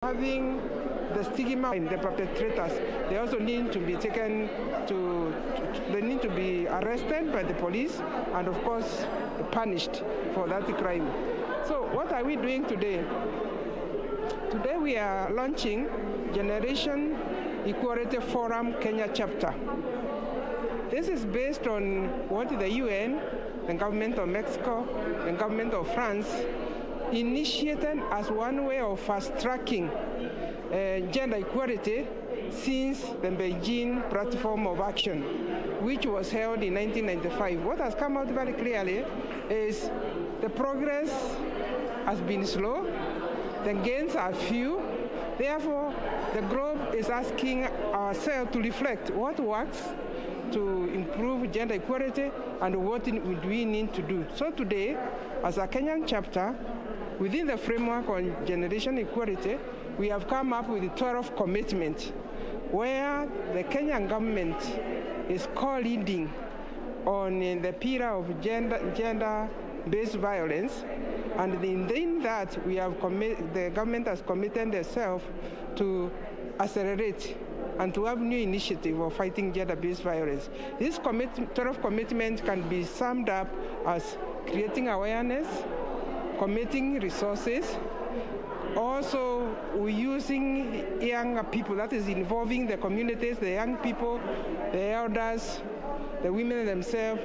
Having the stigma in the perpetrators, they also need to be taken they need to be arrested by the police and of course punished for that crime. So what are we doing today? Today we are launching Generation Equality Forum Kenya chapter. This is based on what the UN, the government of Mexico, the government of France initiated as one way of fast-tracking gender equality since the Beijing Platform of Action, which was held in 1995. What has come out very clearly is the progress has been slow, the gains are few. Therefore, the globe is asking ourselves to reflect what works to improve gender equality and what do we need to do. So today, as a Kenyan chapter, within the framework on generation equality, we have come up with 12 commitments where the Kenyan government is co-leading on the pillar of gender-based violence. And in that, the government has committed itself to accelerate and to have new initiative of fighting gender-based violence. This 12 commitments can be summed up as creating awareness, committing resources, also using young people, that is involving the communities, the young people, the elders, the women themselves,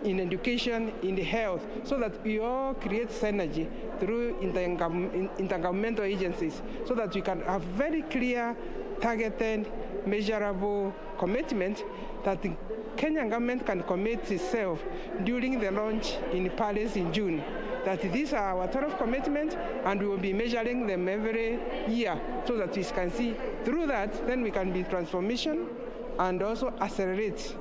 in education, in the health, so that we all create synergy through intergovernmental agencies, so that we can have very clear, targeted, measurable commitment that the Kenyan government can commit itself during the launch in Paris in June. That these are our 12 commitments, and we will be measuring them every year so that we can see through that, then we can be transformation and also accelerate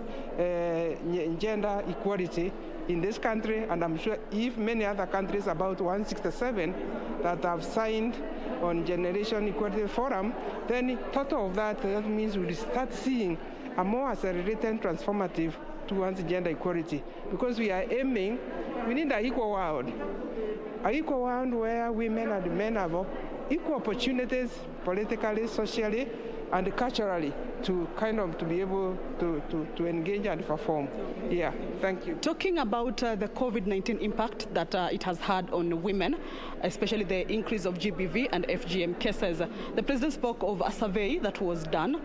gender equality in this country. And I'm sure if many other countries, about 167, that have signed on Generation Equality Forum, then total of that means we'll start seeing a more accelerated transformative towards gender equality, because we are aiming, we need an equal world where women and men have equal opportunities politically, socially, and culturally to be able to engage and perform. Yeah, thank you. Talking about the COVID-19 impact that it has had on women, especially the increase of GBV and FGM cases, the President spoke of a survey that was done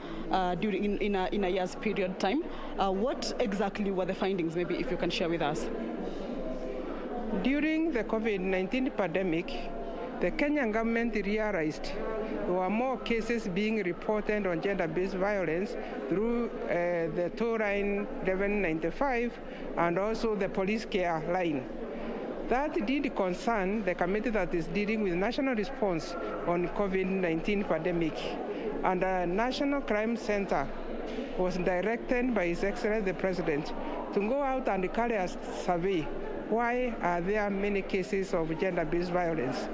during in a year's period of time. What exactly were the findings, maybe if you can share with us? During the COVID-19 pandemic, the Kenyan government realized there were more cases being reported on gender-based violence through the toll line 1195 and also the police care line. That did concern the committee that is dealing with national response on COVID-19 pandemic. And the National Crime Center was directed by His Excellency the President to go out and carry a survey. Why are there many cases of gender-based violence?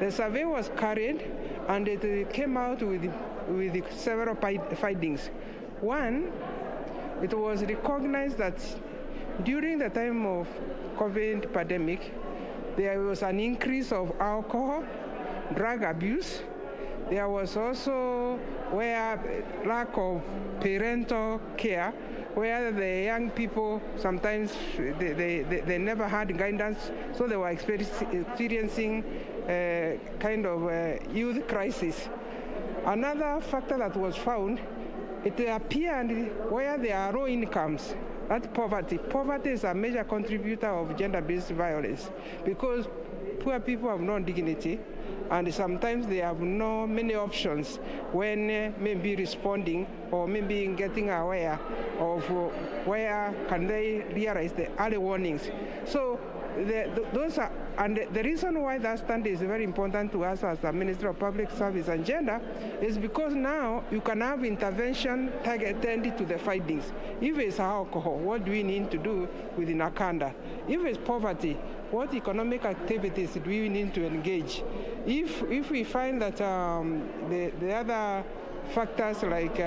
The survey was carried and it came out with several findings. One, it was recognized that during the time of COVID pandemic, there was an increase of alcohol, drug abuse. There was also lack of parental care, where the young people sometimes they never had guidance, so they were experiencing kind of youth crisis. Another factor that was found, it appeared where there are low incomes, that poverty. Poverty is a major contributor of gender-based violence because poor people have no dignity, and sometimes they have no many options when maybe responding or maybe getting aware of where can they realize the early warnings. So those are, and the reason why that stand is very important to us as the Ministry of Public Service and Gender is because now you can have intervention targeted to the findings. If it's alcohol, what do we need to do within Akanda? If it's poverty, what economic activities do we need to engage? If we find that the other factors like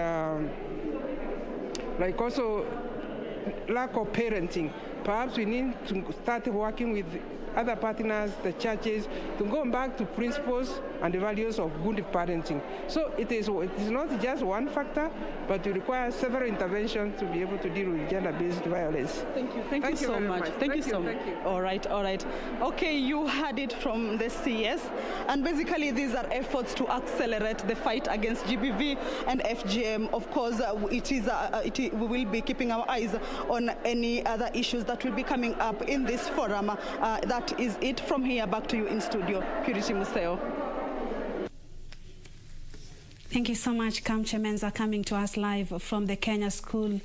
also lack of parenting, perhaps we need to start working with other partners, the churches, to go back to principles and the values of good parenting. So it is not just one factor, but it requires several interventions to be able to deal with gender-based violence. Thank you. Thank you so much. Thank you so much. All right. Okay, you heard it from the CS, and basically these are efforts to accelerate the fight against GBV and FGM. Of course, we will be keeping our eyes on any other issues that will be coming up in this forum. That is it from here. Back to you in studio, Purity Museo. Thank you so much, Kamche Menza, coming to us live from the Kenya School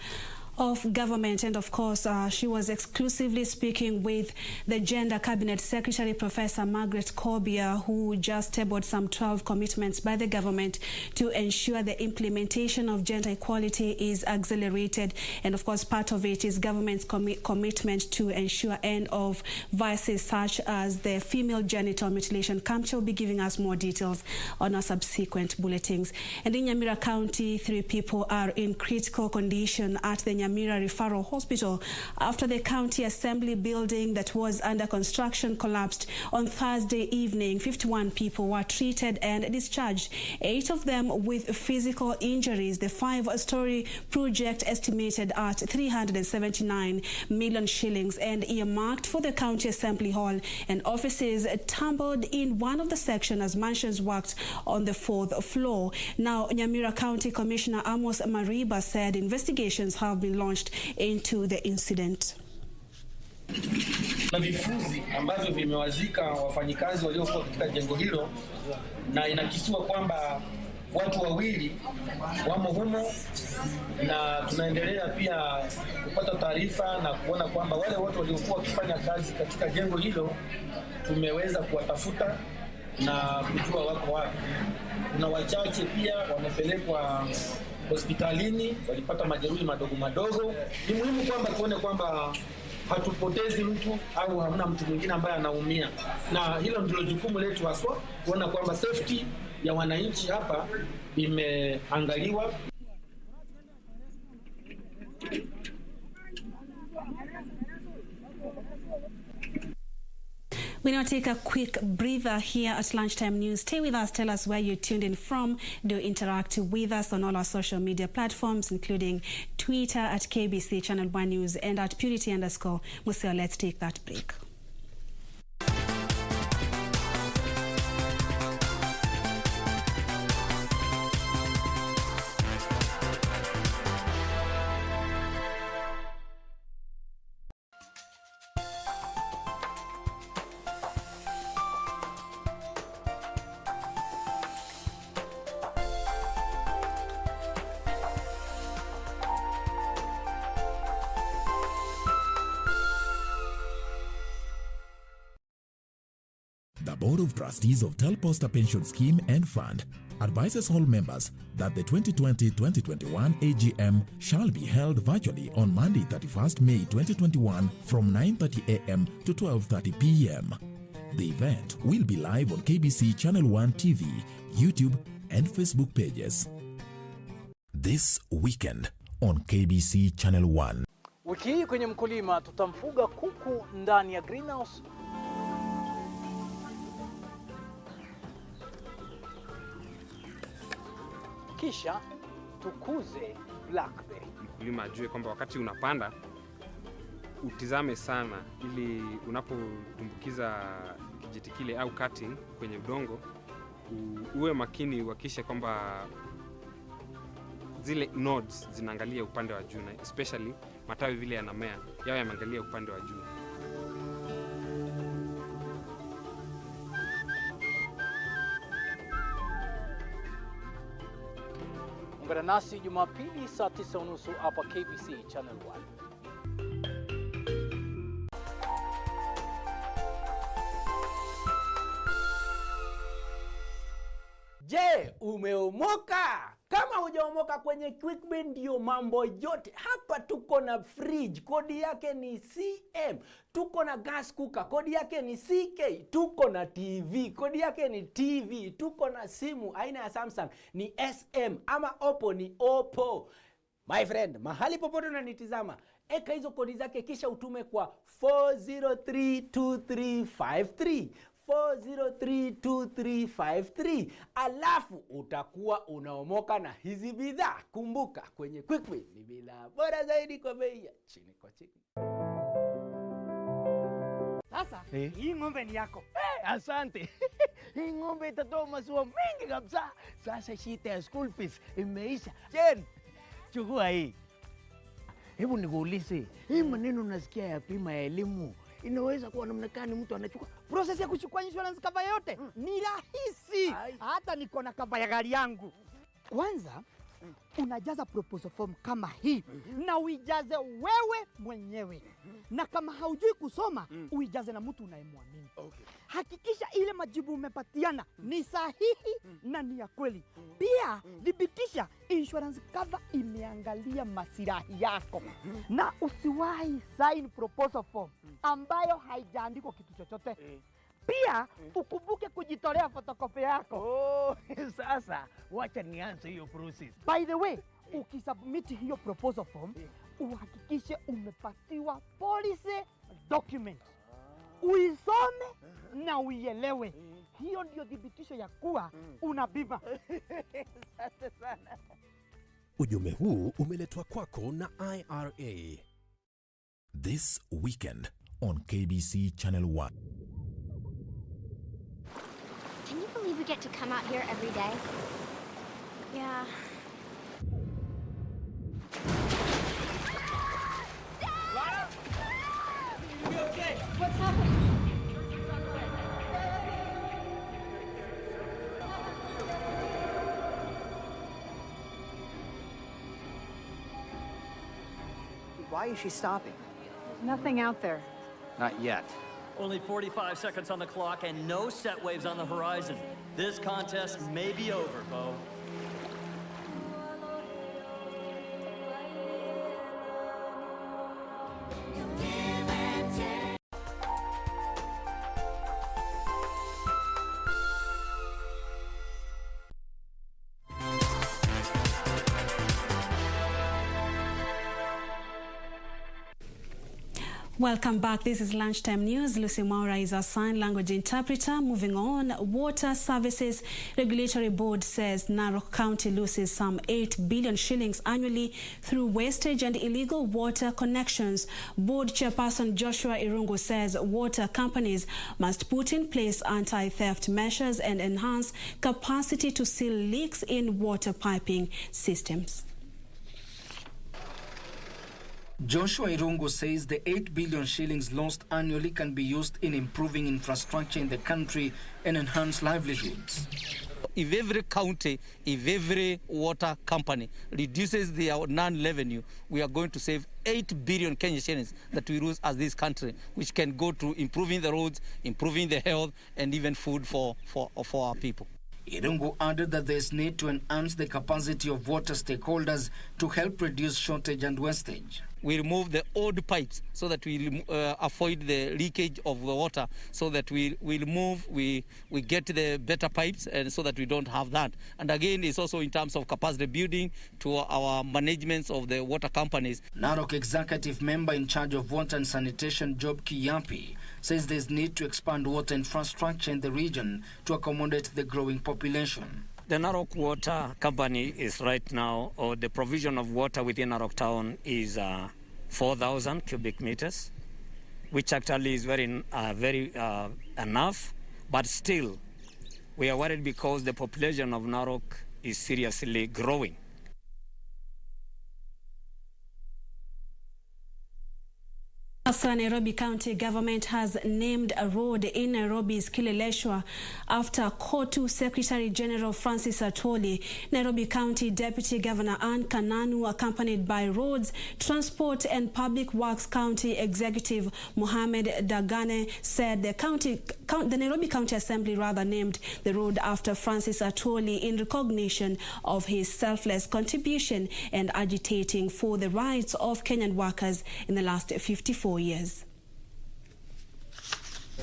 of Government. And of course, she was exclusively speaking with the Gender Cabinet Secretary, Professor Margaret Kobia, who just tabled some 12 commitments by the government to ensure the implementation of gender equality is accelerated. And of course, part of it is government's commitment to ensure end of vices such as the female genital mutilation. Kamche will be giving us more details on our subsequent bulletins. And in NYAMIRA County, 3 people are in critical condition at the NYAMIRA Referral Hospital after the county assembly building that was under construction collapsed on Thursday evening. 51 people were treated and discharged, 8 of them with physical injuries. The 5-story project, estimated at 379 million shillings and earmarked for the county assembly hall and offices, tumbled in one of the sections as mansions worked on the 4th floor. Now, NYAMIRA County Commissioner Amos Mariba said investigations have been launched into the incident. Na vifuzi ambavyo vimewazika wafanyikazi waliokuwa katika jengo hilo, na inakisiwa kwamba watu 2 wamo humo, na tunaendelea pia kupata taarifa na kuona kwamba wale watu waliokuwa wakifanya kazi katika jengo hilo tumeweza kuwatafuta na kujua wako wapi. Kuna wachache pia wamepelekwa hospitalini, walipata majeruhi madogo. Ni muhimu kwamba tuone kwamba hatupotezi mtu au hamna mtu mwingine ambaye anaumia, na hilo ndilo jukumu letu haswa, kuona kwamba safety ya wananchi hapa imeangaliwa. We now take a quick breather here at Lunchtime News. Stay with us. Tell us where you tuned in from. Do interact with us on all our social media platforms, including Twitter at KBC Channel 1 News and at Purity_Museo. Let's take that break. The Board of Trustees of TelPosta Pension Scheme and Fund advises all members that the 2020-2021 AGM shall be held virtually on Monday 31st May 2021 from 9:30 a.m. to 12:30 p.m. The event will be live on KBC Channel 1 TV, YouTube and Facebook pages. This weekend on KBC Channel 1. Wiki hii kwenye Mkulima tutamfuga kuku ndani ya greenhouse. Kisha tukuze blackberry. Mkulima ajue kwamba wakati unapanda utizame sana, ili unapotumbukiza kijiti kile au cutting kwenye udongo uwe makini, uhakikishe kwamba zile nodes zinaangalia upande wa juu, na especially matawi vile yanamea yao yameangalia upande wa juu. Ungana nasi Jumapili saa 9:30 hapa KBC Channel 1. Je, umeomoka? Kama hujaomoka, kwenye QuickBin ndio mambo yote. Hapa tuko na fridge, kodi yake ni CM. Tuko na gas cooker, kodi yake ni CK. Tuko na TV, kodi yake ni TV. Tuko na simu aina ya Samsung ni SM, ama Oppo ni Oppo. My friend, mahali popote unanitizama, eka hizo kodi zake kisha utume kwa 4032353. 4032353, alafu utakuwa unaomoka na hizi bidhaa. Kumbuka, kwenye Quickbit ni bidhaa bora zaidi kwa bei ya chini kwa chini. Sasa hii ng'ombe ni yako. Asante. Hii ng'ombe itatoa maziwa mengi kabisa. Sasa shida ya school fees imeisha. Jen, chukua hii. Hebu nikuulize, hii maneno nasikia ya bima ya elimu inaweza kuwa namna gani mtu anachukua? Process ya kuchukua insurance cover yote ni rahisi. Hata niko na cover ya gari yangu. Kwanza unajaza proposal form kama hii na uijaze wewe mwenyewe. Na kama haujui kusoma, uijaze na mtu unayemwamini. Hakikisha ile majibu umepatiana ni sahihi na ni ya kweli. Pia thibitisha insurance cover imeangalia maslahi yako. Na usiwahi sign proposal form ambayo haijaandikwa kitu chochote. Pia ukumbuke kujitolea photocopy yako. Sasa wacha nianze hiyo process. By the way, ukisubmit hiyo proposal form, uhakikishe umepatiwa policy document. Uisome na uielewe. Hiyo ndio thibitisho ya kuwa una bima. Asante sana. Ujumbe huu umeletwa kwako na IRA. This weekend on KBC Channel 1. Can you believe we get to come out here every day? Yeah. Lara? You okay? What's happening? Why is she stopping? Nothing out there. Not yet. Only 45 seconds on the clock and no set waves on the horizon. This contest may be over, Bo. Welcome back. This is Lunchtime News. Lucy Maura is our sign language interpreter. Moving on, Water Services Regulatory Board says NAROK County loses some 8 billion shillings annually through wastage and illegal water connections. Board Chairperson Joshua Irungu says water companies must put in place anti-theft measures and enhance capacity to seal leaks in water piping systems. Joshua Irungu says the 8 billion shillings lost annually can be used in improving infrastructure in the country and enhance livelihoods. If every county, if every water company reduces their non-revenue, we are going to save 8 billion Kenyan shillings that we lose as this country, which can go to improving the roads, improving the health, and even food for our people. Irungu added that there is need to enhance the capacity of water stakeholders to help reduce shortage and wastage. We remove the old pipes so that we avoid the leakage of the water, so that we get the better pipes, and so that we don't have that. And again, it's also in terms of capacity building to our managements of the water companies. NAROK executive member in charge of water and sanitation, Job Kiyapi, says there's need to expand water infrastructure in the region to accommodate the growing population. The NAROK Water Company is right now, or the provision of water within NAROK Town is 4,000 cubic meters, which actually is very enough, but still we are worried because the population of NAROK is seriously growing. Also, Nairobi County government has named a road in Nairobi's Kileleshwa after KOTU Secretary General Francis Atwoli. Nairobi County Deputy Governor Anne Kananu, accompanied by Roads, Transport and Public Works County Executive Mohamed Dagane, said the Nairobi County Assembly named the road after Francis Atwoli in recognition of his selfless contribution and agitating for the rights of Kenyan workers in the last 54 years.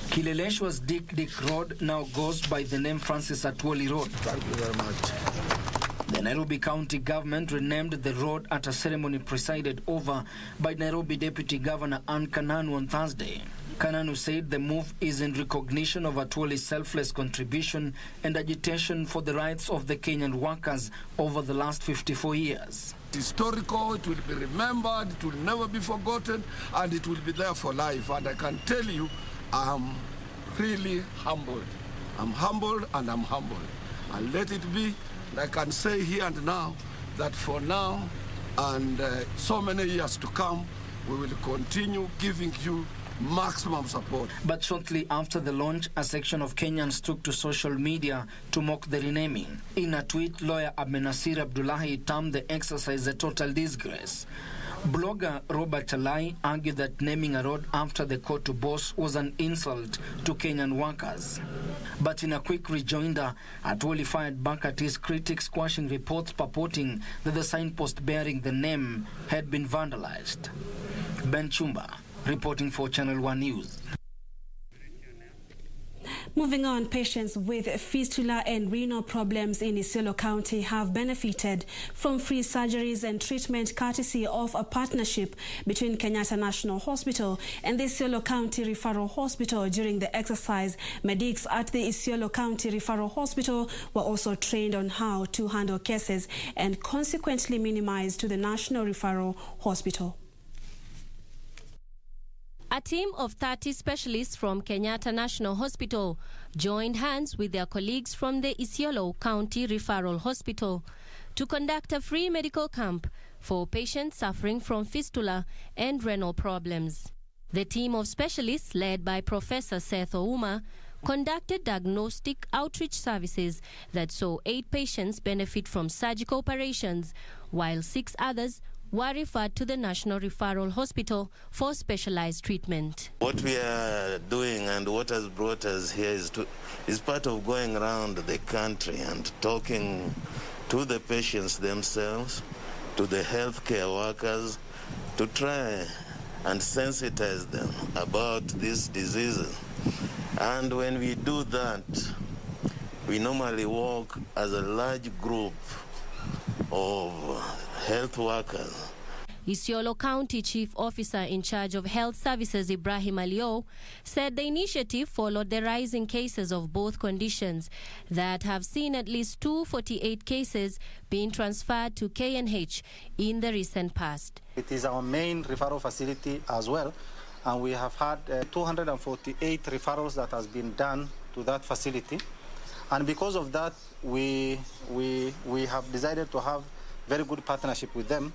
Kileleshwa's Dick Road now goes by the name Francis Atwoli Road. Thank you very much. The Nairobi County government renamed the road at a ceremony presided over by Nairobi Deputy Governor Anne Kananu on Thursday. Kananu said the move is in recognition of Atwoli's selfless contribution and agitation for the rights of the Kenyan workers over the last 54 years. It's historical, it will be remembered, it will never be forgotten, and it will be there for life. And I can tell you, I'm really humbled. I'm humbled and I'm humbled. And let it be, I can say here and now, that for now and so many years to come, we will continue giving you maximum support. But shortly after the launch, a section of Kenyans took to social media to mock the renaming. In a tweet, lawyer Abmenasir Abdullahi termed the exercise a total disgrace. Blogger Robert Alai argued that naming a road after the Kotu boss was an insult to Kenyan workers. But in a quick rejoinder, Atwoli fired back at his critics, squashing reports purporting that the signpost bearing the name had been vandalized. Ben Chumba, reporting for Channel 1 News. Moving on, patients with fistula and renal problems in Isiolo County have benefited from free surgeries and treatment courtesy of a partnership between Kenyatta National Hospital and the Isiolo County Referral Hospital. During the exercise, medics at the Isiolo County Referral Hospital were also trained on how to handle cases and consequently minimize to the National Referral Hospital. A team of 30 specialists from Kenyatta National Hospital joined hands with their colleagues from the Isiolo County Referral Hospital to conduct a free medical camp for patients suffering from fistula and renal problems. The team of specialists, led by Professor Seth Ouma, conducted diagnostic outreach services that saw 8 patients benefit from surgical operations, while 6 others were referred to the National Referral Hospital for specialized treatment. What we are doing and what has brought us here is part of going around the country and talking to the patients themselves, to the healthcare workers, to try and sensitize them about these diseases. And when we do that, we normally work as a large group of health workers. Isiolo County Chief Officer in charge of Health Services Ibrahim Alio said the initiative followed the rising cases of both conditions that have seen at least 248 cases being transferred to KNH in the recent past. It is our main referral facility as well, and we have had 248 referrals that has been done to that facility. And because of that, we have decided to have very good partnership with them.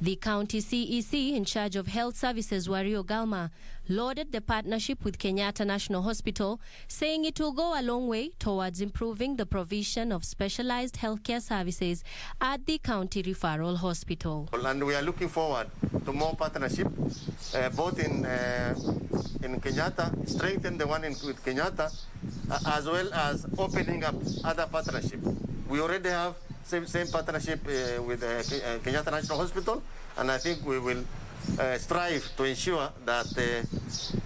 The county CEC in charge of health services, Wario Galma, lauded the partnership with Kenyatta National Hospital, saying it will go a long way towards improving the provision of specialized healthcare services at the county referral hospital. And we are looking forward to more partnership, both in Kenyatta, strengthen the one with Kenyatta, as well as opening up other partnership. We already have same partnership with Kenyatta National Hospital, and I think we will strive to ensure that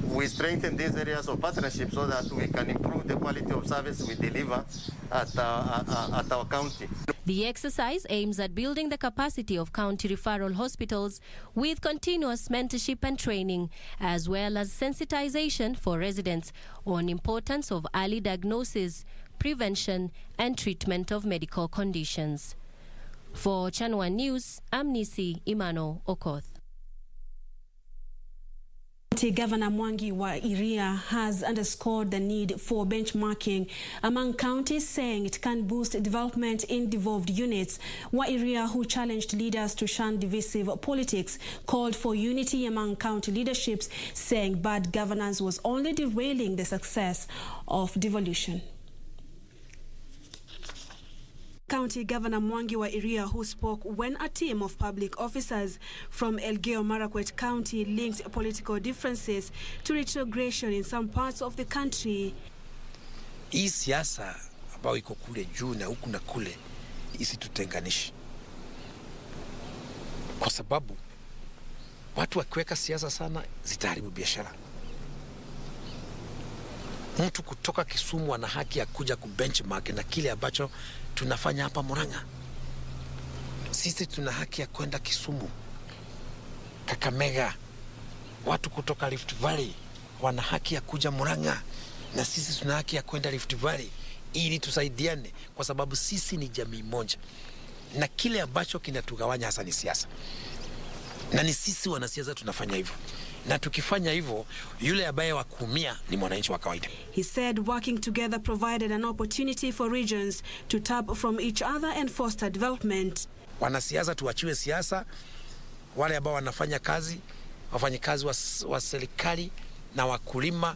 we strengthen these areas of partnership so that we can improve the quality of service we deliver at our county. The exercise aims at building the capacity of county referral hospitals with continuous mentorship and training, as well as sensitization for residents on importance of early diagnosis, prevention and treatment of medical conditions. For Channel 1 News, I'm Nisi Imano Okoth. Governor Mwangi wa Iria has underscored the need for benchmarking among counties, saying it can boost development in devolved units. Wa Iria, who challenged leaders to shun divisive politics, called for unity among county leaderships, saying bad governance was only derailing the success of devolution. County Governor Mwangi wa Iria, who spoke when a team of public officers from Elgeyo-Marakwet County linked political differences to retrogression in some parts of the country. Hii siasa ambayo iko kule juu na huku na kule isitutenganishi, kwa sababu watu wakiweka siasa sana zitaharibu biashara. Mtu kutoka Kisumu ana haki ya kuja kubenchmark na kile ambacho tunafanya hapa Murang'a. Sisi tuna haki ya kwenda Kisumu, Kakamega, watu kutoka Rift Valley wana haki ya kuja Murang'a na sisi tuna haki ya kwenda Rift Valley ili tusaidiane, kwa sababu sisi ni jamii moja, na kile ambacho kinatugawanya hasa ni siasa, na ni sisi wanasiasa tunafanya hivyo, na tukifanya hivyo yule ambaye wakuumia ni mwananchi wa kawaida. He said working together provided an opportunity for regions to tap from each other and foster development. Wanasiasa tuachiwe siasa, wale ambao wanafanya kazi, wafanyikazi wa serikali na wakulima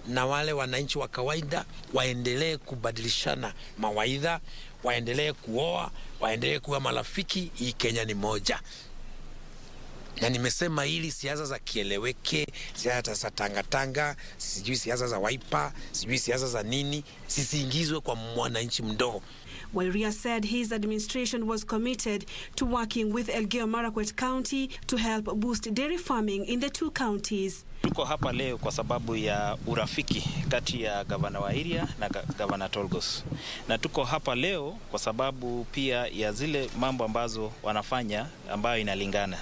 na wale wananchi wa kawaida waendelee kubadilishana mawaidha, waendelee kuoa, waendelee kuwa marafiki. Hii Kenya ni moja. Na nimesema ili siasa za kieleweke, siasa za tangatanga, sijui siasa za Wiper, sijui siasa za nini, sisiingizwe kwa mwananchi mdogo. Wairia said his administration was committed to working with Elgeyo-Marakwet County to help boost dairy farming in the two counties. Tuko hapa leo kwa sababu ya urafiki kati ya gavana Wairia na gavana Tolgos. Na tuko hapa leo kwa sababu pia ya zile mambo ambazo wanafanya ambayo inalingana.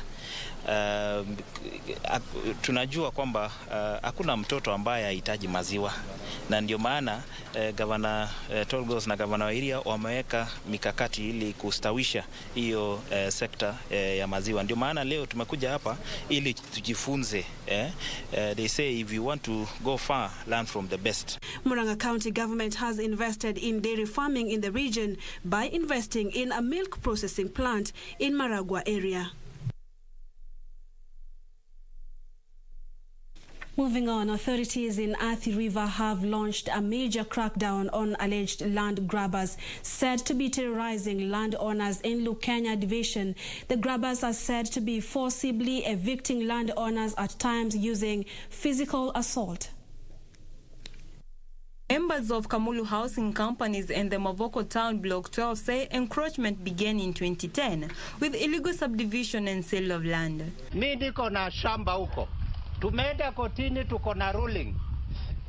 Tunajua kwamba hakuna mtoto ambaye hahitaji maziwa, na ndio maana gavana Tolgos na gavana Wairia wameweka mikakati ili kustawisha hiyo sekta ya maziwa. Ndio maana leo tumekuja hapa ili tujifunze. They say if you want to go far, learn from the best. Murang'a County government has invested in dairy farming in the region by investing in a milk processing plant in Maragua area. Moving on, authorities in Athi River have launched a major crackdown on alleged land grabbers said to be terrorizing landowners in Lukenya Division. The grabbers are said to be forcibly evicting landowners at times using physical assault. Members of Kamulu Housing Companies and the MAVOKO Town Block 12 say encroachment began in 2010 with illegal subdivision and sale of land. Mimi niko na shamba huko. Tumeenda kotini, tuko na ruling.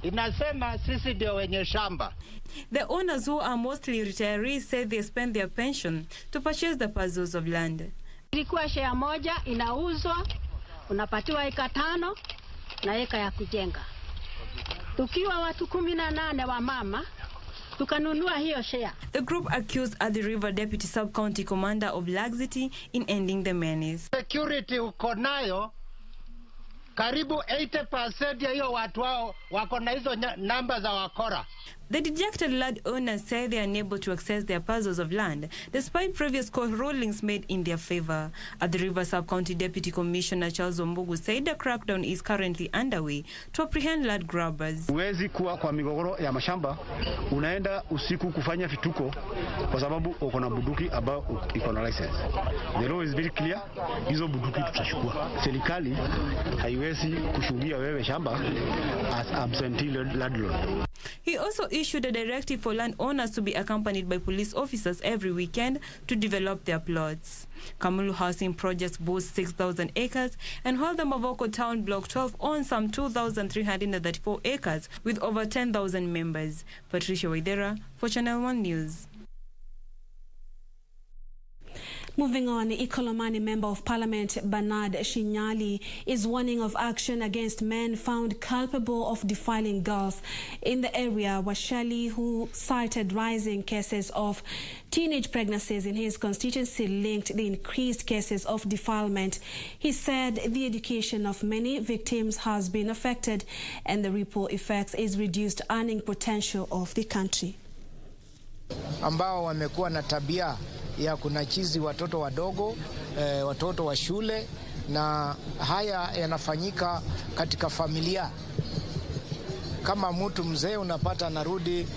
Inasema sisi ndio wenye shamba. The owners, who are mostly retirees, say they spend their pension to purchase the parcels of land. Ilikuwa share moja inauzwa, unapatiwa eka 5 na eka ya kujenga. Tukiwa watu 18 wa mama, tukanunua hiyo share. The group accused Athi River Deputy Sub-County Commander of laxity in ending the menace. Security uko nayo, karibu 80% ya hiyo watu wao wako na hizo namba za wakora. The dejected landowners say they are unable to access their parcels of land despite previous court rulings made in their favor. At the River Sub-County Deputy Commissioner Charles Ombugu said a crackdown is currently underway to apprehend land grabbers. Huwezi kuwa kwa migogoro ya mashamba unaenda usiku kufanya vituko kwa sababu uko na bunduki ambao iko na license. The law is very clear, hizo bunduki tutachukua. Serikali haiwezi kushuhudia wewe shamba as absentee landlord. He also issued a directive for landowners to be accompanied by police officers every weekend to develop their plots. Kamulu Housing Projects boasts 6,000 acres, and while the MAVOKO Town Block 12 owns some 2,334 acres with over 10,000 members. Patricia Waidera for Channel 1 News. Moving on, Ikolomani Member of Parliament Bernard Shinyali is warning of action against men found culpable of defiling girls in the area. Washali, who cited rising cases of teenage pregnancies in his constituency, linked the increased cases of defilement. He said the education of many victims has been affected and the ripple effects is reduced earning potential of the country. Ambao wamekuwa na tabia ya kunachizi watoto wadogo, watoto wa shule, na haya yanafanyika katika familia. Kama mtu mzee unapata narudi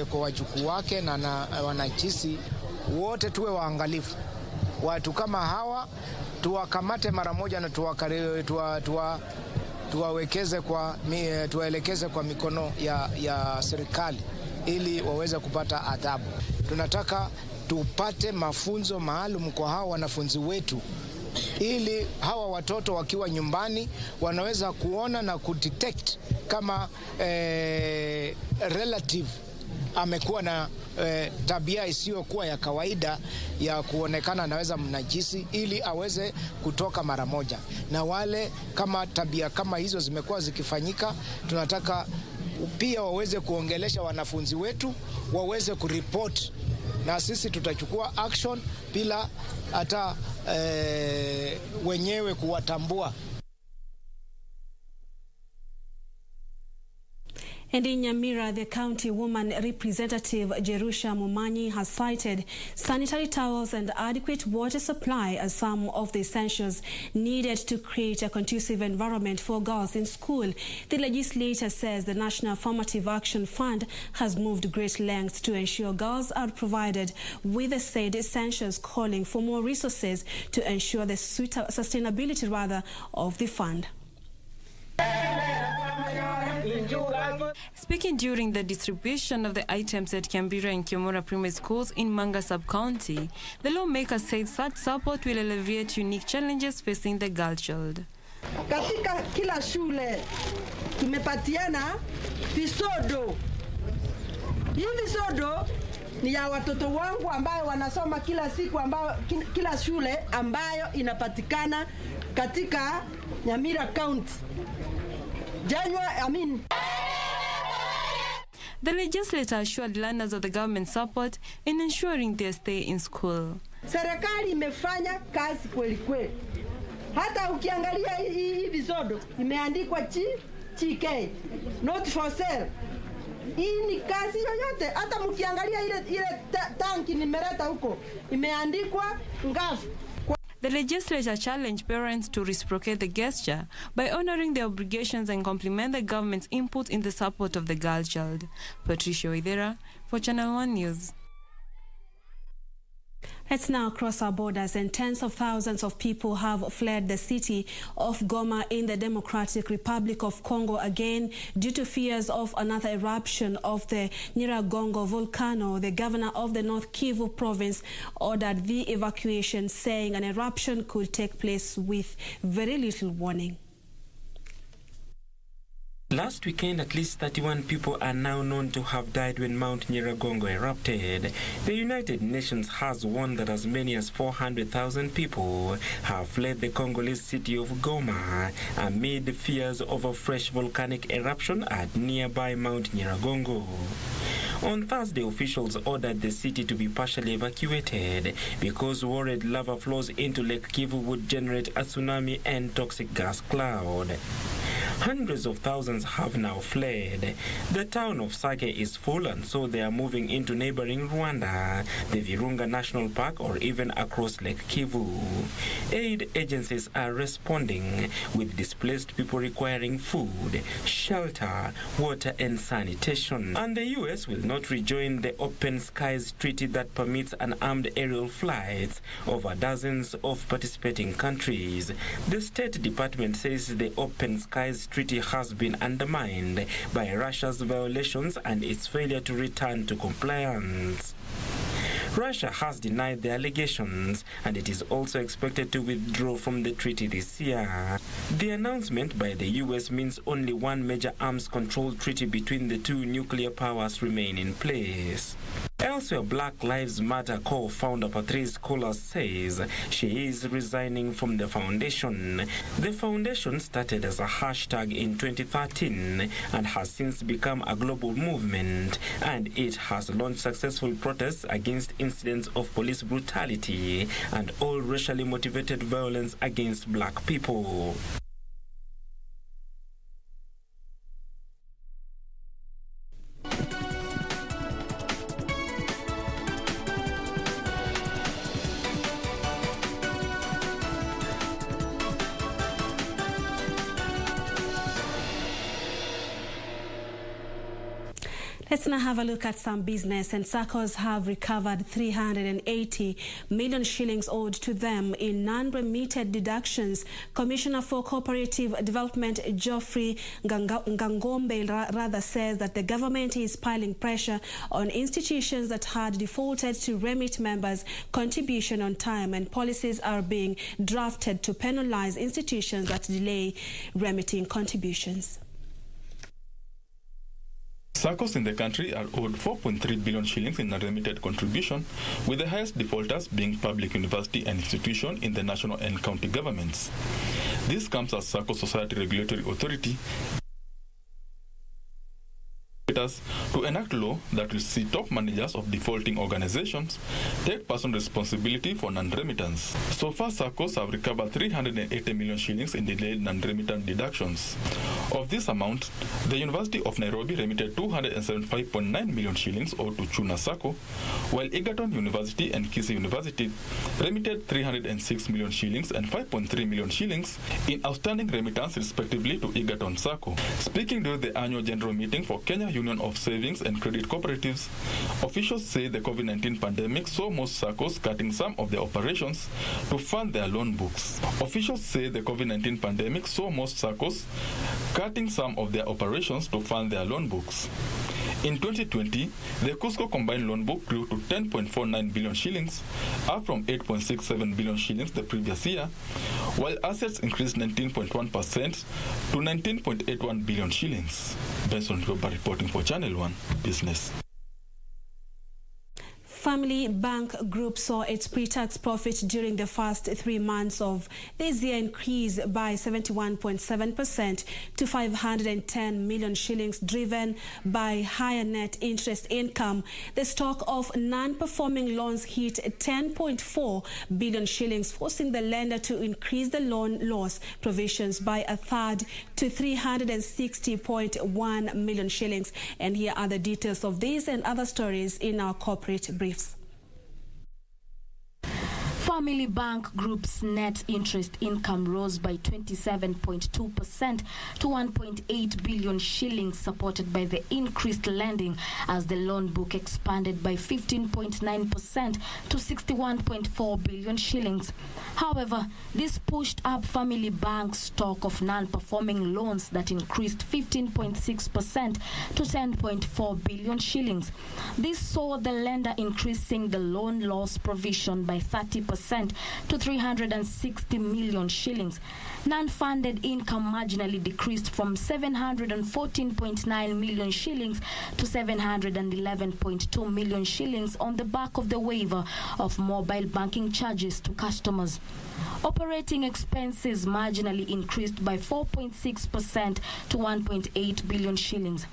kwa wajukuu wake na wanachisi, wote tuwe waangalifu. Watu kama hawa tuwakamate mara moja na tuwaelekeze kwa mikono ya serikali ili waweze kupata adhabu. Tunataka tupate mafunzo maalum kwa hawa wanafunzi wetu ili hawa watoto wakiwa nyumbani wanaweza kuona na kudetect kama relative amekuwa na tabia isiyokuwa ya kawaida ya kuonekana anaweza mnajisi, ili aweze kutoka mara moja. Na wale kama tabia kama hizo zimekuwa zikifanyika, tunataka pia waweze kuongelesha wanafunzi wetu, waweze kuripoti, na sisi tutachukua action bila hata wenyewe kuwatambua. And in NYAMIRA, the county woman representative Jerusha Mumanyi has cited sanitary towels and adequate water supply as some of the essentials needed to create a conducive environment for girls in school. The legislature says the National Affirmative Action Fund has moved great lengths to ensure girls are provided with the said essentials, calling for more resources to ensure the sustainability of the fund. Speaking during the distribution of the items at Kiambira and Kiomora primary schools in Manga sub-county, the lawmaker said such support will alleviate unique challenges facing the girl child. Katika kila shule tumepatiana visodo. Hii visodo ni ya watoto wangu ambayo wanasoma kila siku, ambayo kila shule ambayo inapatikana katika NYAMIRA County. The legislator assured learners of the government support in ensuring their stay in school. Serikali imefanya kazi kweli kweli. Hata ukiangalia hii visodo imeandikwa CK, not for sale. Hii ni kazi yoyote. Hata mkiangalia ile tanki nimeleta huko imeandikwa ngafu. The legislature challenged parents to reciprocate the gesture by honoring their obligations and complement the government's input in the support of the girl child. Patricia Oidera for Channel 1 News. Let's now cross our borders, and tens of thousands of people have fled the city of Goma in the Democratic Republic of Congo again due to fears of another eruption of the Nyiragongo volcano. The governor of the North Kivu province ordered the evacuation, saying an eruption could take place with very little warning. Last weekend, at least 31 people are now known to have died when Mount Nyiragongo erupted. The United Nations has warned that as many as 400,000 people have fled the Congolese city of Goma amid fears of a fresh volcanic eruption at nearby Mount Nyiragongo. On Thursday, officials ordered the city to be partially evacuated because worried lava flows into Lake Kivu would generate a tsunami and toxic gas cloud. Hundreds of thousands have now fled. The town of Sake is full, and so they are moving into neighboring Rwanda, the Virunga National Park, or even across Lake Kivu. Aid agencies are responding, with displaced people requiring food, shelter, water, and sanitation. And the U.S. will not rejoin the Open Skies Treaty that permits unarmed aerial flights over dozens of participating countries. The State Department says the Open Skies Treaty has been undermined by Russia's violations and its failure to return to compliance. Russia has denied the allegations, and it is also expected to withdraw from the treaty this year. The announcement by the U.S. means only one major arms control treaty between the two nuclear powers remain in place. Elsewhere, Black Lives Matter co-founder Patrice Collas says she is resigning from the foundation. The foundation started as a hashtag in 2013 and has since become a global movement, and it has launched successful protests against incidents of police brutality and all racially motivated violence against black people. Let's now have a look at some business. And SACCOs have recovered 380 million shillings owed to them in non-remitted deductions. Commissioner for Cooperative Development Geoffrey Ngangombe rather says that the government is piling pressure on institutions that had defaulted to remit members' contribution on time, and policies are being drafted to penalize institutions that delay remitting contributions. SACCOs in the country are owed 4.3 billion shillings in unremitted contribution, with the highest defaulters being public university and institution in the national and county governments. This comes as SACCO Society Regulatory Authority to enact law that will see top managers of defaulting organizations take personal responsibility for non-remittance. So far, SACCOs have recovered 380 million shillings in delayed non-remittance deductions. Of this amount, the University of Nairobi remitted 275.9 million shillings owed to Chuna SACCO, while Egerton University and Kisii University remitted 306 million shillings and 5.3 million shillings in outstanding remittance respectively to Egerton SACCO. Speaking during the annual general meeting for Kenya Union of Savings and Credit Cooperatives, officials say the COVID-19 pandemic saw most SACCOs cutting some of their operations to fund their loan books. Officials say the COVID-19 pandemic saw most SACCOs cutting some of their operations to fund their loan books. In 2020, the Cusco combined loan book grew to 10.49 billion shillings, up from 8.67 billion shillings the previous year, while assets increased 19.1% to 19.81 billion shillings. Benson Roba reporting for Channel 1 Business. Family Bank Group saw its pre-tax profit during the first 3 months of this year increase by 71.7% to 510 million shillings, driven by higher net interest income. The stock of non-performing loans hit 10.4 billion shillings, forcing the lender to increase the loan loss provisions by a third to 360.1 million shillings. And here are the details of these and other stories in our corporate briefs. Family Bank Group's net interest income rose by 27.2% to 1.8 billion shillings, supported by the increased lending as the loan book expanded by 15.9% to 61.4 billion shillings. However, this pushed up Family Bank's stock of non-performing loans that increased 15.6% to 10.4 billion shillings. This saw the lender increasing the loan loss provision by 30% to 360 million shillings. Non-funded income marginally decreased from 714.9 million shillings to 711.2 million shillings on the back of the waiver of mobile banking charges to customers. Operating expenses marginally increased by 4.6% to 1.8 billion shillings.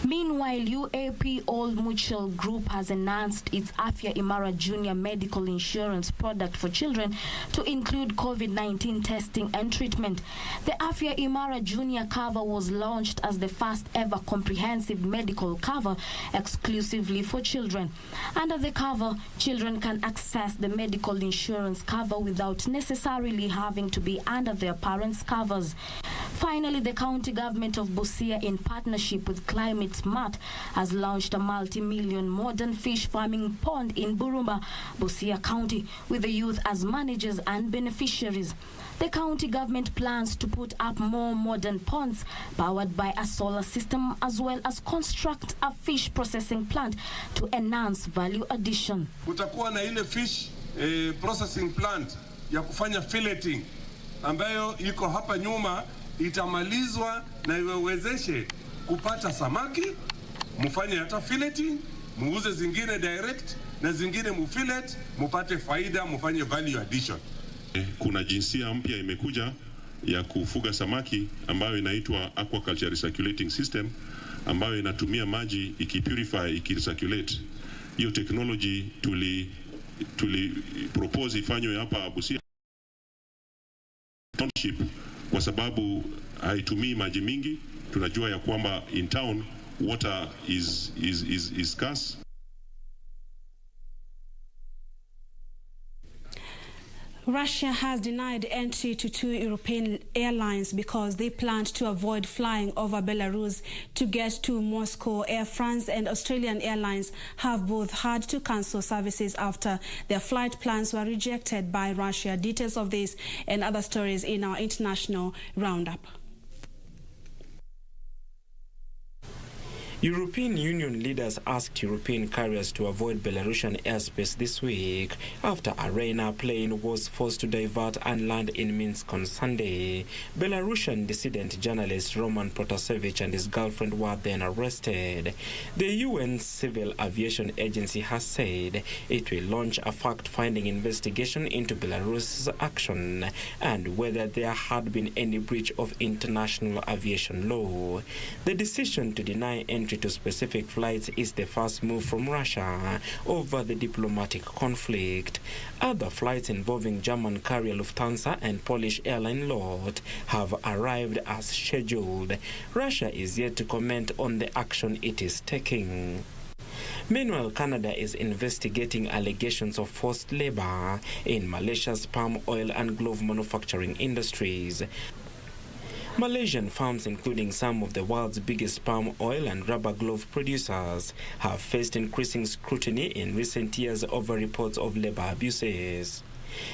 Meanwhile, UAP Old Mutual Group has announced its NYAMIRA Junior Medical Insurance product for children to include COVID-19 testing and treatment. The NYAMIRA Junior cover was launched as the first ever comprehensive medical cover exclusively for children. Under the cover, children can access the medical insurance cover without necessarily having to be under their parents' covers. Finally, the county government of Busia, in partnership with Climate Smart, has launched a multi-million modern fish farming pond in Burumba, Busia County, with the youth as managers and beneficiaries. The county government plans to put up more modern ponds powered by a solar system, as well as construct a fish processing plant to enhance value addition. Kutakuwa na ile fish processing plant ya kufanya filleting ambayo iko hapa nyuma, itamalizwa na iwezeshe kupata samaki, mufanye hata filleting, muuze zingine direct na zingine mufillet, mupate faida, mufanye value addition. Kuna jinsia mpya imekuja ya kufuga samaki ambayo inaitwa aquaculture recirculating system, ambayo inatumia maji ikipurify, ikirecirculate. Hiyo technology tuli propose ifanywe hapa Busia township, kwa sababu haitumii maji mingi. Tunajua ya kwamba in town water is scarce. Russia has denied entry to 2 European airlines because they planned to avoid flying over Belarus to get to Moscow. Air France and Australian Airlines have both had to cancel services after their flight plans were rejected by Russia. Details of this and other stories in our international roundup. European Union leaders asked European carriers to avoid Belarusian airspace this week after a Ryanair plane was forced to divert and land in Minsk on Sunday. Belarusian dissident journalist Roman Protasevich and his girlfriend were then arrested. The UN Civil Aviation Agency has said it will launch a fact-finding investigation into Belarus's action and whether there had been any breach of international aviation law. The decision to deny entry to specific flights is the first move from Russia over the diplomatic conflict. Other flights involving German carrier Lufthansa and Polish airline LOT have arrived as scheduled. Russia is yet to comment on the action it is taking. Meanwhile, Canada is investigating allegations of forced labor in Malaysia's palm oil and glove manufacturing industries. Malaysian firms, including some of the world's biggest palm oil and rubber glove producers, have faced increasing scrutiny in recent years over reports of labor abuses.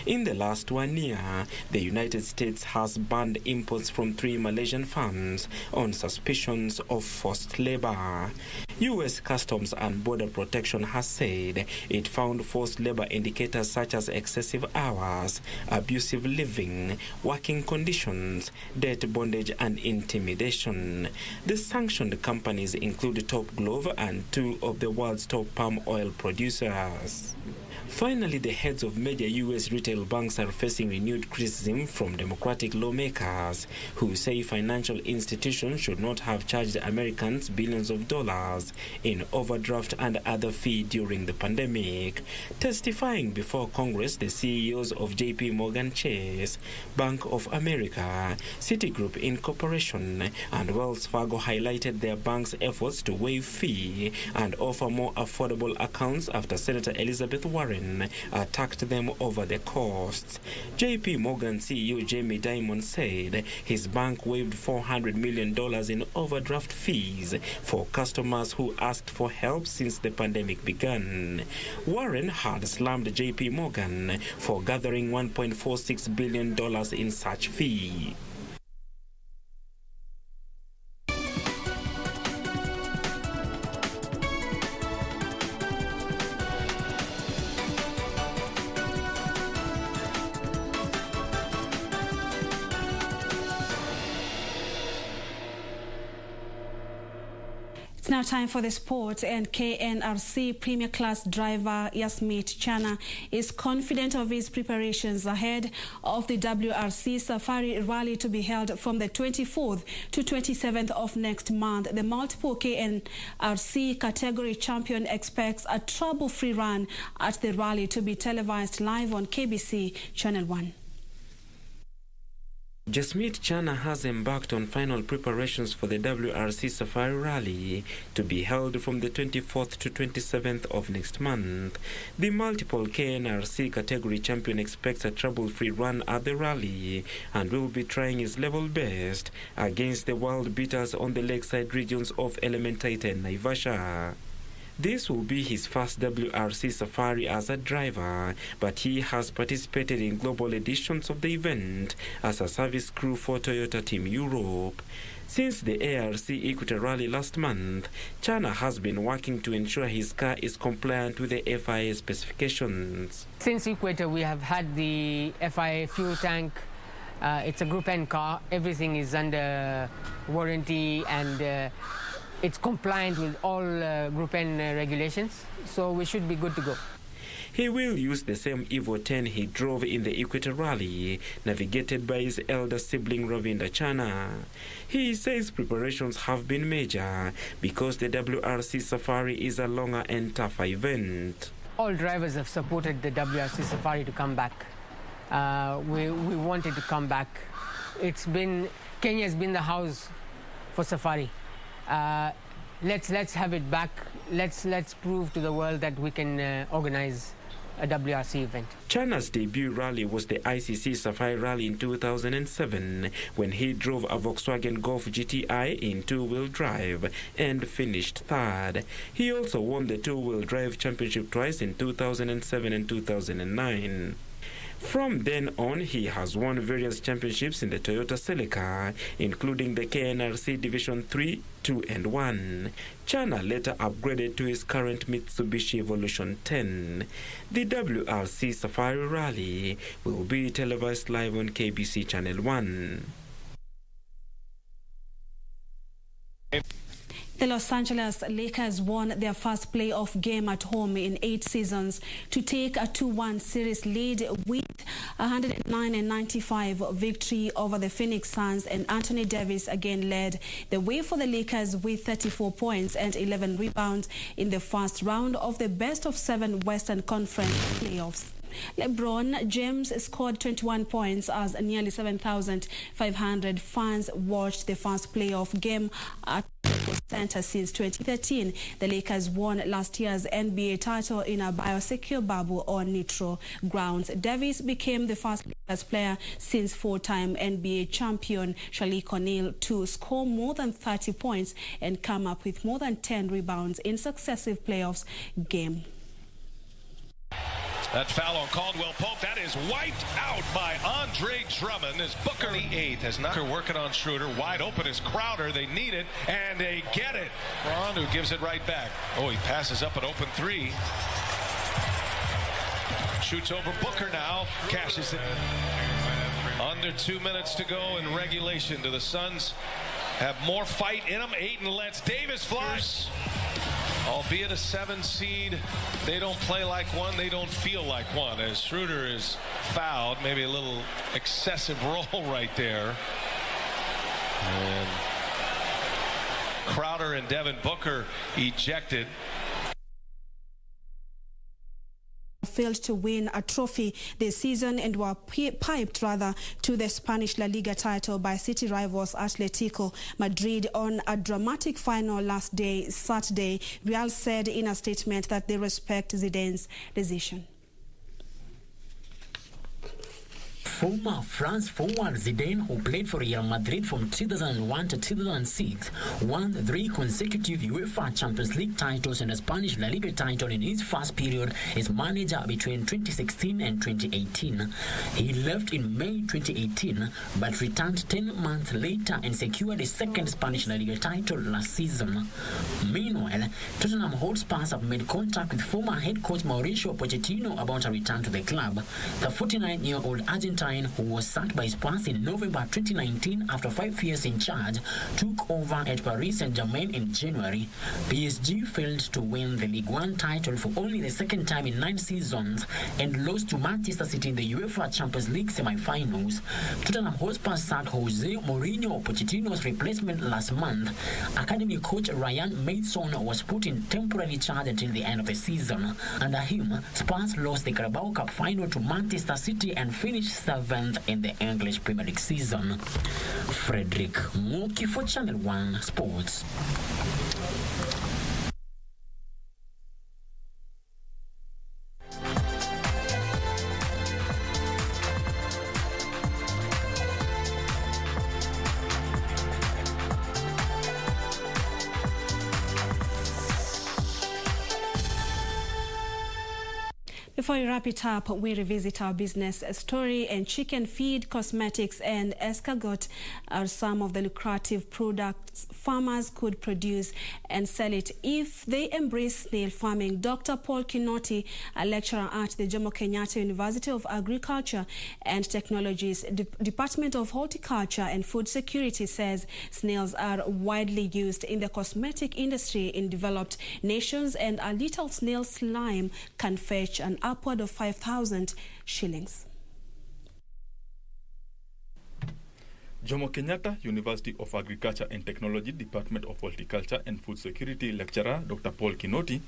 In the last 1 year, the United States has banned imports from 3 Malaysian firms on suspicions of forced labor. U.S. Customs and Border Protection has said it found forced labor indicators such as excessive hours, abusive living, working conditions, debt bondage, and intimidation. The sanctioned companies include Top Glove and 2 of the world's top palm oil producers. Finally, the heads of major U.S. retail banks are facing renewed criticism from Democratic lawmakers who say financial institutions should not have charged Americans billions of dollars in overdraft and other fees during the pandemic. Testifying before Congress, the CEOs of J.P. Morgan Chase, Bank of America, Citigroup Incorporation, and Wells Fargo highlighted their bank's efforts to waive fee and offer more affordable accounts after Senator Elizabeth Warren attacked them over the costs. J.P. Morgan CEO Jamie Dimon said his bank waived $400 million in overdraft fees for customers who asked for help since the pandemic began. Warren had slammed J.P. Morgan for gathering $1.46 billion in such fee. It's now time for the sport, and KNRC Premier Class driver Yasmeet Chana is confident of his preparations ahead of the WRC Safari Rally to be held from the 24th to 27th of next month. The multiple KNRC category champion expects a trouble-free run at the rally to be televised live on KBC Channel 1. Yasmeet Chana has embarked on final preparations for the WRC Safari Rally to be held from the 24th to 27th of next month. The multiple KNRC category champion expects a trouble-free run at the rally and will be trying his level best against the world beaters on the lakeside regions of Elementaita and Naivasha. This will be his first WRC Safari as a driver, but he has participated in global editions of the event as a service crew for Toyota Team Europe. Since the ARC Equator Rally last month, Chana has been working to ensure his car is compliant with the FIA specifications. Since Equator, we have had the FIA fuel tank. It's a Group N car. Everything is under warranty and it's compliant with all Group N regulations, so we should be good to go. He will use the same Evo 10 he drove in the Equator Rally, navigated by his elder sibling Ravinda Chana. He says preparations have been major because the WRC Safari is a longer and tougher event. All drivers have supported the WRC Safari to come back. We wanted to come back. Kenya's been the house for Safari. Let's have it back. Let's prove to the world that we can organize a WRC event. Chana's debut rally was the ICC Safari Rally in 2007 when he drove a Volkswagen Golf GTI in two-wheel drive and finished third. He also won the two-wheel drive championship twice in 2007 and 2009. From then on, he has won various championships in the Toyota Celica, including the KNRC Division 3, 2 and 1. Chana later upgraded to his current Mitsubishi Evolution 10. The WRC Safari Rally will be televised live on KBC Channel 1. The Los Angeles Lakers won their first playoff game at home in 8 seasons to take a 2-1 series lead with a 109-95 victory over the Phoenix Suns, and Anthony Davis again led the way for the Lakers with 34 points and 11 rebounds in the first round of the best-of-7 Western Conference playoffs. LeBron James scored 21 points as nearly 7,500 fans watched the first playoff game at Center since 2013. The Lakers won last year's NBA title in a biosecure bubble on neutral grounds. Davis became the first Lakers player since 4-time NBA champion Shaquille O'Neal to score more than 30 points and come up with more than 10 rebounds in successive playoffs game. That foul on Caldwell Pope, that is wiped out by Andre Drummond as Booker the 8th has not working on Schroeder. Wide open is Crowder. They need it, and they get it. Ron, who gives it right back. Oh, he passes up an open 3. Shoots over Booker now, cashes it. Under 2 minutes to go in regulation. Do the Suns have more fight in them? Ayton lets Davis fly. Albeit a 7 seed, they don't play like one, they don't feel like one, as Schroeder is fouled. Maybe a little excessive roll right there. And Crowder and Devin Booker ejected. Failed to win a trophy this season and were piped to the Spanish La Liga title by city rivals Atletico Madrid on a dramatic final last day, Saturday. Real said in a statement that they respect Zidane's decision. Former France forward Zidane, who played for Real Madrid from 2001 to 2006, won 3 consecutive UEFA Champions League titles and a Spanish La Liga title in his first period as manager between 2016 and 2018. He left in May 2018 but returned 10 months later and secured a second Spanish La Liga title last season. Meanwhile, Tottenham Hotspurs have made contact with former head coach Mauricio Pochettino about a return to the club. The 49-year-old Argentine, who was sacked by Spurs in November 2019 after 5 years in charge, took over at Paris Saint-Germain in January. PSG failed to win the Ligue 1 title for only the second time in 9 seasons and lost to Manchester City in the UEFA Champions League semi-finals. Tottenham Hotspur sacked Jose Mourinho, Pochettino's replacement, last month. Academy coach Ryan Mason was put in temporary charge until the end of the season. Under him, Spurs lost the Carabao Cup final to Manchester City and finished 7th in the English Premier League season. Frederick Muki for Channel 1 Sports. Before we wrap it up, we revisit our business story. And chicken feed, cosmetics and escargot are some of the lucrative products farmers could produce and sell it if they embrace snail farming. Dr. Paul Kinoti, a lecturer at the Jomo Kenyatta University of Agriculture and Technologies, Department of Horticulture and Food Security, says snails are widely used in the cosmetic industry in developed nations, and a little snail slime can fetch an upward of 5,000 shillings. Jomo Kenyatta University of Agriculture and Technology, Department of Horticulture and Food Security lecturer Dr. Paul Kinoti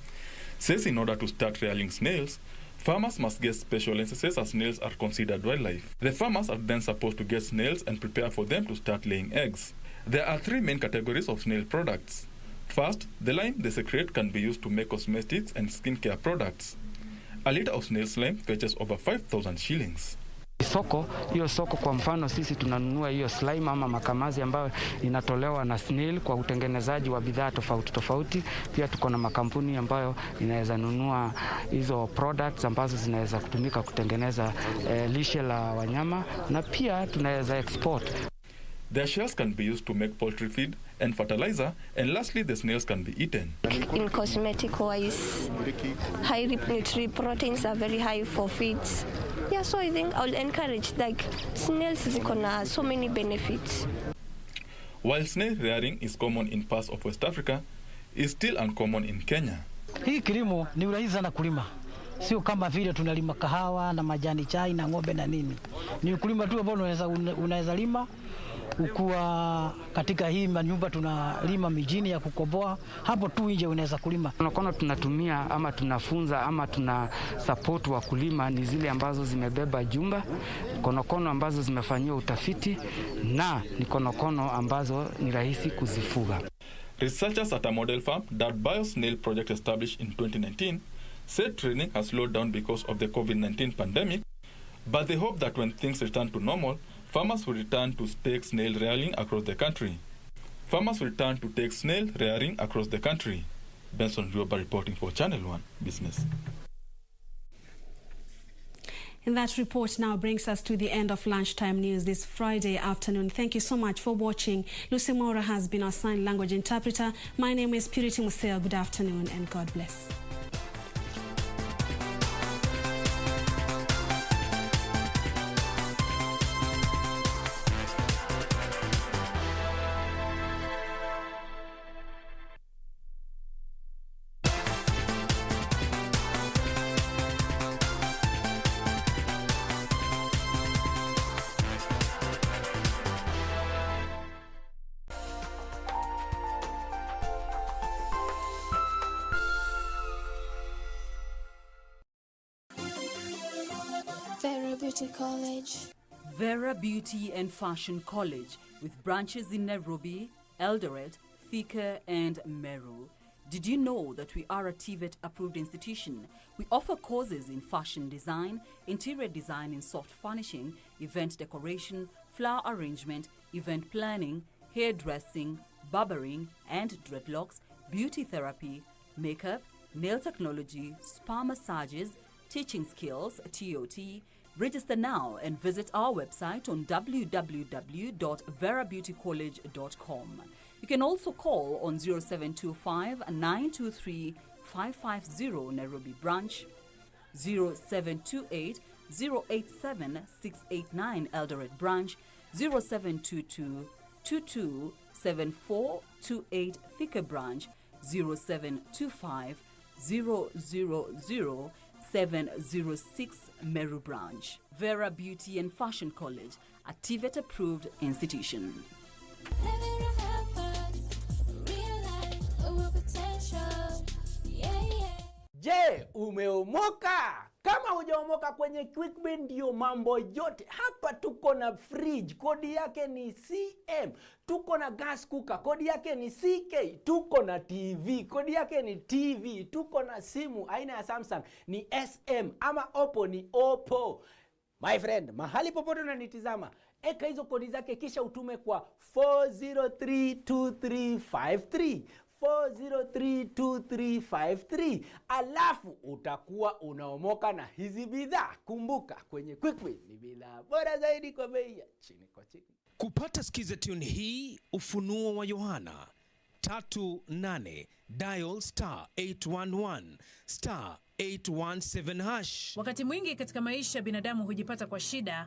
says in order to start rearing snails, farmers must get special licenses as snails are considered wildlife. The farmers are then supposed to get snails and prepare for them to start laying eggs. There are 3 main categories of snail products. First, the lime they secrete can be used to make cosmetics and skincare products. A liter of snail slime fetches over 5,000 shillings. soko. Hiyo soko kwa mfano sisi tunanunua hiyo slime ama makamazi ambayo inatolewa na SNAIL kwa utengenezaji wa bidhaa tofauti tofauti. Pia tuko na makampuni ambayo inaweza nunua hizo products ambazo zinaweza kutumika kutengeneza lishe la wanyama, na pia tunaweza export. Their shells can be used to make poultry feed and fertilizer, and lastly the snails can be eaten. In cosmetic wise, high nutrient proteins are very high for feeds. Yeah, so I think I'll encourage, like, snails is gonna so many benefits. While snail rearing is common in parts of West Africa, it's still uncommon in Kenya. Hii kilimo ni urahisi sana kulima. Sio kama vile tunalima kahawa na majani chai na ng'ombe na nini. Ni ukulima tu ambao unaweza lima. Ukua katika hii manyumba tunalima mijini ya kukoboa, hapo tu nje unaweza kulima. Konokono tunatumia ama tunafunza ama tuna support wa kulima ni zile ambazo zimebeba jumba, konokono ambazo zimefanyiwa utafiti, na ni konokono ambazo ni rahisi kuzifuga. Researchers at a model farm that BioSnail project established in 2019 said training has slowed down because of the COVID-19 pandemic, but they hope that when things return to normal, farmers will return to take snail rearing across the country. Benson Rioba reporting for Channel 1 Business. And that report now brings us to the end of lunchtime news this Friday afternoon. Thank you so much for watching. Lucy Mora has been our sign language interpreter. My name is Purity Museo. Good afternoon and God bless. Vera Beauty and Fashion College, with branches in Nairobi, Eldoret, Thika, and Meru. Did you know that we are a TVET-approved institution? We offer courses in fashion design, interior design and soft furnishing, event decoration, flower arrangement, event planning, hairdressing, barbering and dreadlocks, beauty therapy, makeup, nail technology, spa massages, teaching skills, TOT. Register now and visit our website on www.verabeautycollege.com. You can also call on 0725 923 550 Nairobi branch, 0728 087 689 Eldoret branch, 0722 22 7428 Thika branch, 0725 000 706 Meru branch. Vera Beauty and Fashion College, a TVET-approved institution. Je, umeomoka? Kama hujaomoka kwenye QuickBin ndio mambo yote. Hapa tuko na fridge, kodi yake ni CM. Tuko na gas cooker, kodi yake ni CK. Tuko na TV, kodi yake ni TV. Tuko na simu aina ya Samsung ni SM, ama Oppo ni Oppo. My friend, mahali popote unanitizama, eka hizo kodi zake kisha utume kwa 4032353. 4032353, alafu utakuwa unaomoka na hizi bidhaa. Kumbuka, kwenye QuickBin ni bidhaa bora zaidi kwa bei ya chini kwa chini. Kupata skiza tune hii, Ufunuo wa Yohana 38, dial *811 *817 hash. Wakati mwingi katika maisha binadamu hujipata kwa shida